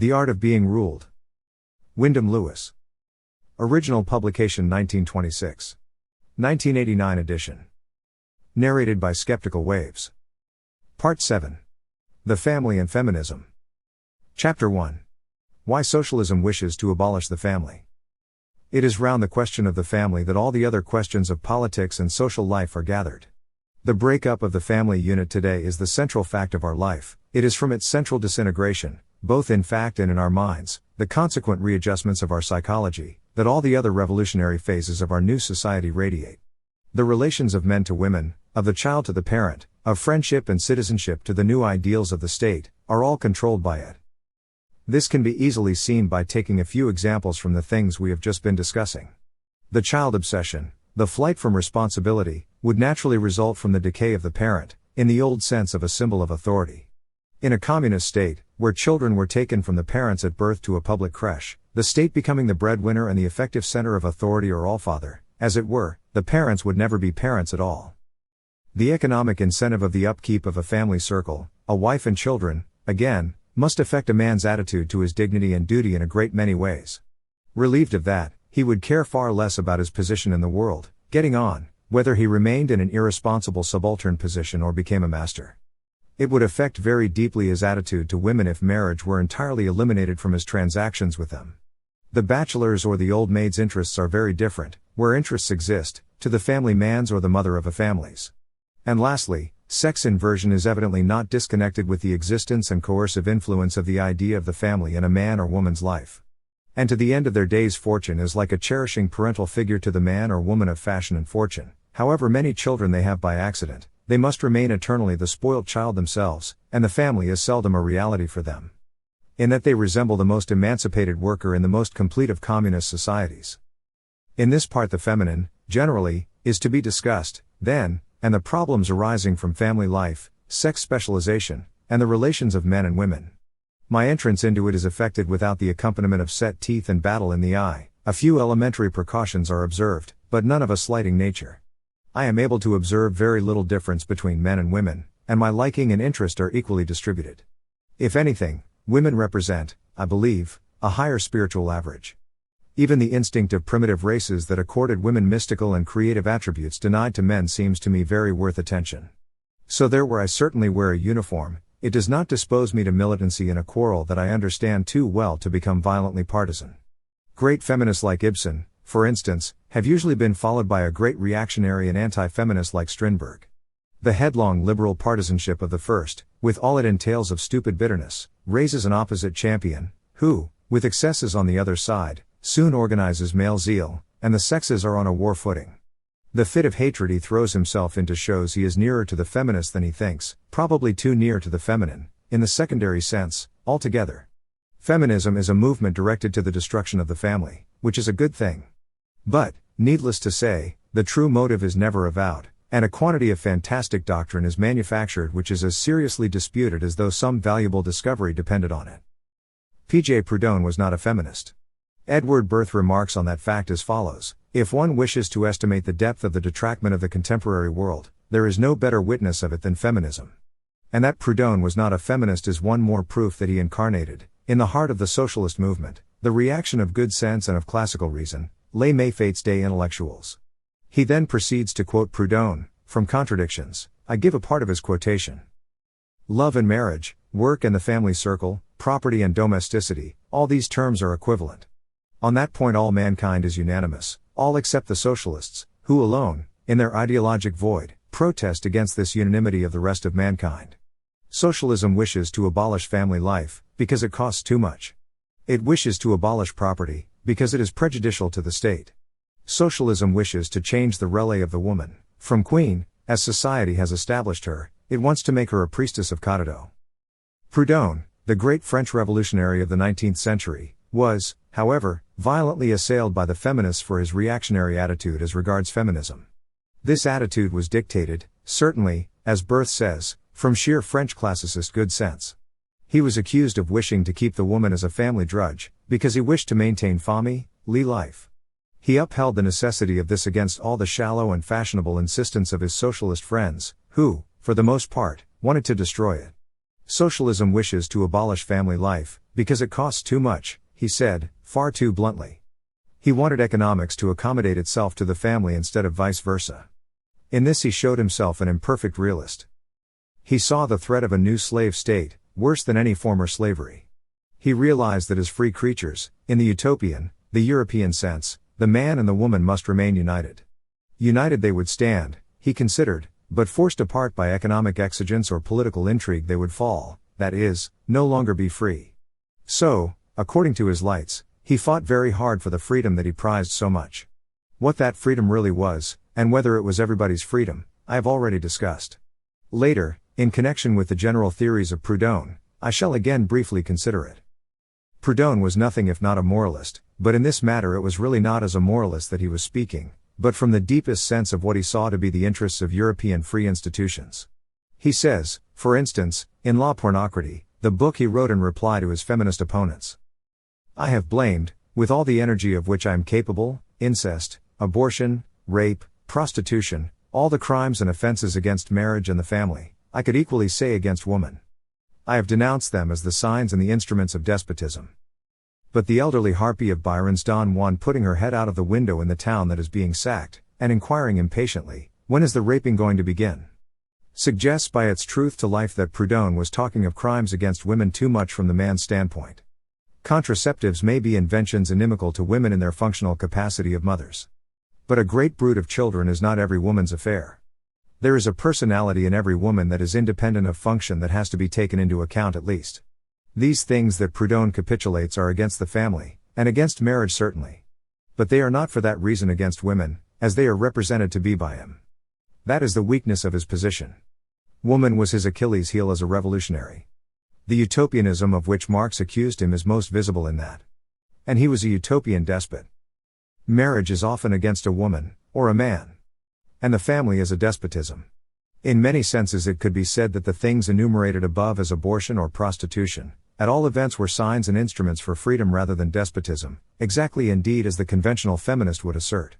The Art of Being Ruled. Wyndham Lewis. Original publication 1926. 1989 edition. Narrated by Skeptical Waves. Part 7. The Family and Feminism. Chapter 1. Why Socialism Wishes to Abolish the Family. It is round the question of the family that all the other questions of politics and social life are gathered. The breakup of the family unit today is the central fact of our life. It is from its central disintegration, both in fact and in our minds, the consequent readjustments of our psychology, that all the other revolutionary phases of our new society radiate. The relations of men to women, of the child to the parent, of friendship and citizenship to the new ideals of the state, are all controlled by it. This can be easily seen by taking a few examples from the things we have just been discussing. The child obsession, the flight from responsibility, would naturally result from the decay of the parent, in the old sense of a symbol of authority. In a communist state, where children were taken from the parents at birth to a public creche, the state becoming the breadwinner and the effective center of authority or allfather, as it were, the parents would never be parents at all. The economic incentive of the upkeep of a family circle, a wife and children, again, must affect a man's attitude to his dignity and duty in a great many ways. Relieved of that, he would care far less about his position in the world, getting on, whether he remained in an irresponsible subaltern position or became a master. It would affect very deeply his attitude to women if marriage were entirely eliminated from his transactions with them. The bachelor's or the old maid's interests are very different, where interests exist, to the family man's or the mother of a family's. And lastly, sex inversion is evidently not disconnected with the existence and coercive influence of the idea of the family in a man or woman's life. And to the end of their days, fortune is like a cherishing parental figure to the man or woman of fashion and fortune. However many children they have by accident, they must remain eternally the spoilt child themselves, and the family is seldom a reality for them. In that they resemble the most emancipated worker in the most complete of communist societies. In this part the feminine, generally, is to be discussed, then, and the problems arising from family life, sex specialization, and the relations of men and women. My entrance into it is effected without the accompaniment of set teeth and battle in the eye. A few elementary precautions are observed, but none of a slighting nature. I am able to observe very little difference between men and women, and my liking and interest are equally distributed. If anything, women represent, I believe, a higher spiritual average. Even the instinct of primitive races that accorded women mystical and creative attributes denied to men seems to me very worth attention. So there where I certainly wear a uniform, it does not dispose me to militancy in a quarrel that I understand too well to become violently partisan. Great feminists like Ibsen, for instance, have usually been followed by a great reactionary and anti-feminist like Strindberg. The headlong liberal partisanship of the first, with all it entails of stupid bitterness, raises an opposite champion, who, with excesses on the other side, soon organizes male zeal, and the sexes are on a war footing. The fit of hatred he throws himself into shows he is nearer to the feminist than he thinks, probably too near to the feminine, in the secondary sense, altogether. Feminism is a movement directed to the destruction of the family, which is a good thing. But, needless to say, the true motive is never avowed, and a quantity of fantastic doctrine is manufactured which is as seriously disputed as though some valuable discovery depended on it. P.J. Proudhon was not a feminist. Edward Berth remarks on that fact as follows: if one wishes to estimate the depth of the detractment of the contemporary world, there is no better witness of it than feminism. And that Proudhon was not a feminist is one more proof that he incarnated, in the heart of the socialist movement, the reaction of good sense and of classical reason, les Mayfates des intellectuels. He then proceeds to quote Proudhon, from Contradictions. I give a part of his quotation. Love and marriage, work and the family circle, property and domesticity, all these terms are equivalent. On that point all mankind is unanimous, all except the socialists, who alone, in their ideologic void, protest against this unanimity of the rest of mankind. Socialism wishes to abolish family life, because it costs too much. It wishes to abolish property, because it is prejudicial to the state. Socialism wishes to change the relay of the woman, from queen, as society has established her, it wants to make her a priestess of Caudido. Proudhon, the great French revolutionary of the 19th century, was, however, violently assailed by the feminists for his reactionary attitude as regards feminism. This attitude was dictated, certainly, as Berth says, from sheer French classicist good sense. He was accused of wishing to keep the woman as a family drudge, because he wished to maintain famille life. He upheld the necessity of this against all the shallow and fashionable insistence of his socialist friends, who, for the most part, wanted to destroy it. Socialism wishes to abolish family life, because it costs too much, he said, far too bluntly. He wanted economics to accommodate itself to the family instead of vice versa. In this he showed himself an imperfect realist. He saw the threat of a new slave state, worse than any former slavery. He realized that as free creatures, in the utopian, the European sense, the man and the woman must remain united. United they would stand, he considered, but forced apart by economic exigence or political intrigue they would fall, that is, no longer be free. So, according to his lights, he fought very hard for the freedom that he prized so much. What that freedom really was, and whether it was everybody's freedom, I have already discussed. Later, in connection with the general theories of Proudhon, I shall again briefly consider it. Proudhon was nothing if not a moralist, but in this matter it was really not as a moralist that he was speaking, but from the deepest sense of what he saw to be the interests of European free institutions. He says, for instance, in La Pornocratie, the book he wrote in reply to his feminist opponents. I have blamed, with all the energy of which I am capable, incest, abortion, rape, prostitution, all the crimes and offenses against marriage and the family, I could equally say against woman. I have denounced them as the signs and the instruments of despotism. But the elderly harpy of Byron's Don Juan putting her head out of the window in the town that is being sacked, and inquiring impatiently, when is the raping going to begin? Suggests by its truth to life that Proudhon was talking of crimes against women too much from the man's standpoint. Contraceptives may be inventions inimical to women in their functional capacity of mothers. But a great brood of children is not every woman's affair. There is a personality in every woman that is independent of function that has to be taken into account at least. These things that Proudhon capitulates are against the family, and against marriage certainly. But they are not for that reason against women, as they are represented to be by him. That is the weakness of his position. Woman was his Achilles heel as a revolutionary. The utopianism of which Marx accused him is most visible in that. And he was a utopian despot. Marriage is often against a woman, or a man. And the family is a despotism. In many senses it could be said that the things enumerated above as abortion or prostitution, at all events were signs and instruments for freedom rather than despotism, exactly indeed as the conventional feminist would assert.